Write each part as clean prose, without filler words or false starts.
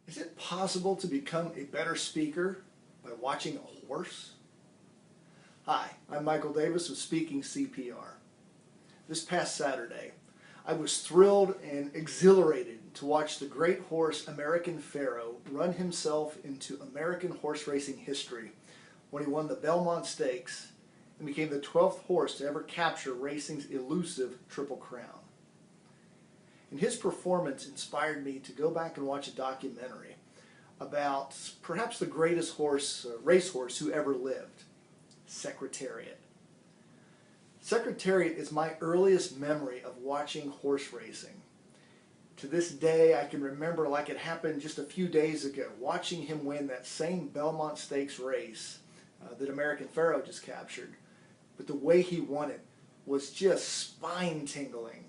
Is it possible to become a better speaker by watching a horse? Hi, I'm Michael Davis with Speaking CPR. This past Saturday, I was thrilled and exhilarated to watch the great horse American Pharoah run himself into American horse racing history when he won the Belmont Stakes and became the 12th horse to ever capture racing's elusive Triple Crown. And his performance inspired me to go back and watch a documentary about perhaps the greatest racehorse who ever lived, Secretariat. Secretariat is my earliest memory of watching horse racing. To this day, I can remember like it happened just a few days ago, watching him win that same Belmont Stakes race that American Pharoah just captured. But the way he won it was just spine-tingling.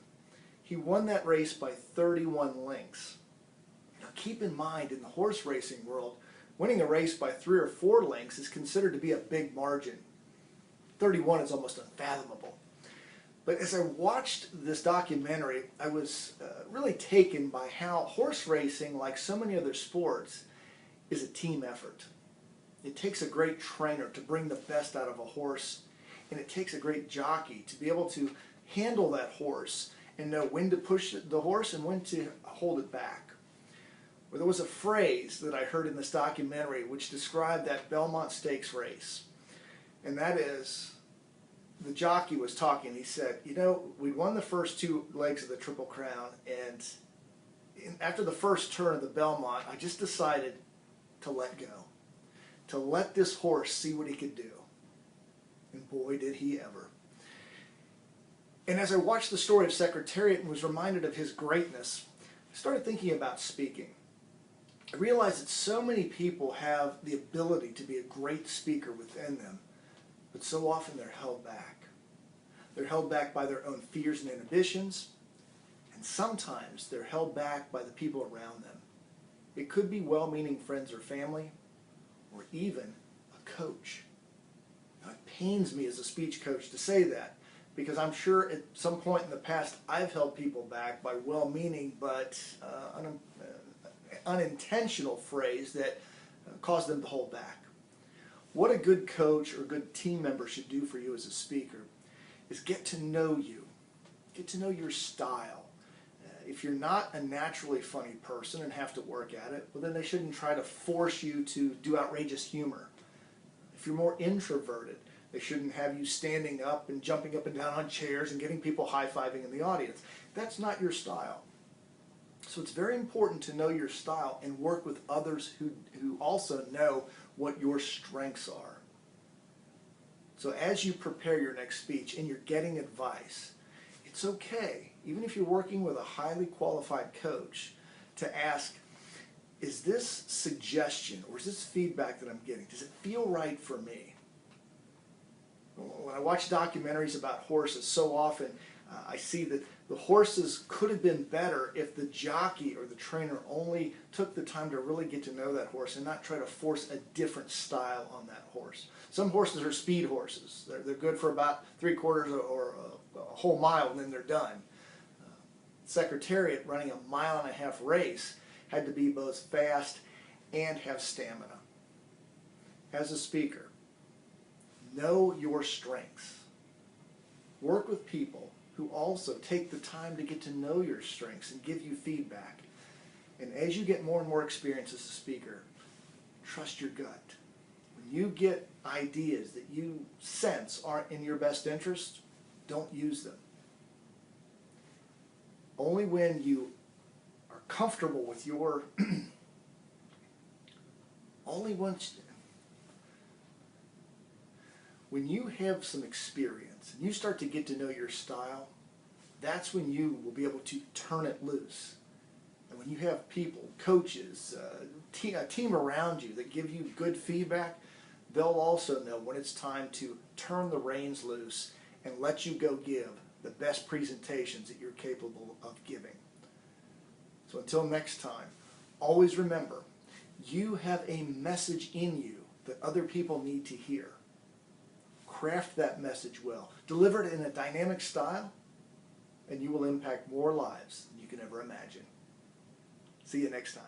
He won that race by 31 lengths. Now keep in mind, in the horse racing world, winning a race by 3 or 4 lengths is considered to be a big margin. 31 is almost unfathomable. But as I watched this documentary, I was really taken by how horse racing, like so many other sports, is a team effort. It takes a great trainer to bring the best out of a horse, and it takes a great jockey to be able to handle that horse and know when to push the horse and when to hold it back. Well, there was a phrase that I heard in this documentary which described that Belmont Stakes race, and that is, the jockey was talking. He said, you know, we won the first 2 legs of the Triple Crown, and after the first turn of the Belmont, I just decided to let go, to let this horse see what he could do. And boy, did he ever. And as I watched the story of Secretariat and was reminded of his greatness, I started thinking about speaking. I realized that so many people have the ability to be a great speaker within them, but so often they're held back. They're held back by their own fears and inhibitions, and sometimes they're held back by the people around them. It could be well-meaning friends or family, or even a coach. Now, it pains me as a speech coach to say that, because I'm sure at some point in the past I've held people back by well-meaning but unintentional phrase that caused them to hold back. What a good coach or good team member should do for you as a speaker is get to know you, get to know your style. If you're not a naturally funny person and have to work at it, well, then they shouldn't try to force you to do outrageous humor. If you're more introverted, they shouldn't have you standing up and jumping up and down on chairs and getting people high-fiving in the audience. That's not your style. So it's very important to know your style and work with others who also know what your strengths are. So as you prepare your next speech and you're getting advice, it's okay, even if you're working with a highly qualified coach, to ask, is this suggestion or is this feedback that I'm getting, does it feel right for me? When I watch documentaries about horses, so often I see that the horses could have been better if the jockey or the trainer only took the time to really get to know that horse and not try to force a different style on that horse. Some horses are speed horses. They're good for about 3/4 or a whole mile and then they're done. Secretariat, running a 1.5-mile race, had to be both fast and have stamina. As a speaker, know your strengths. Work with people who also take the time to get to know your strengths and give you feedback. And as you get more and more experience as a speaker, trust your gut. When you get ideas that you sense aren't in your best interest, don't use them. Only when you are comfortable with your when you have some experience and you start to get to know your style, that's when you will be able to turn it loose. And when you have people, coaches, a team around you that give you good feedback, they'll also know when it's time to turn the reins loose and let you go give the best presentations that you're capable of giving. So until next time, always remember, you have a message in you that other people need to hear. Craft that message well. Deliver it in a dynamic style, and you will impact more lives than you can ever imagine. See you next time.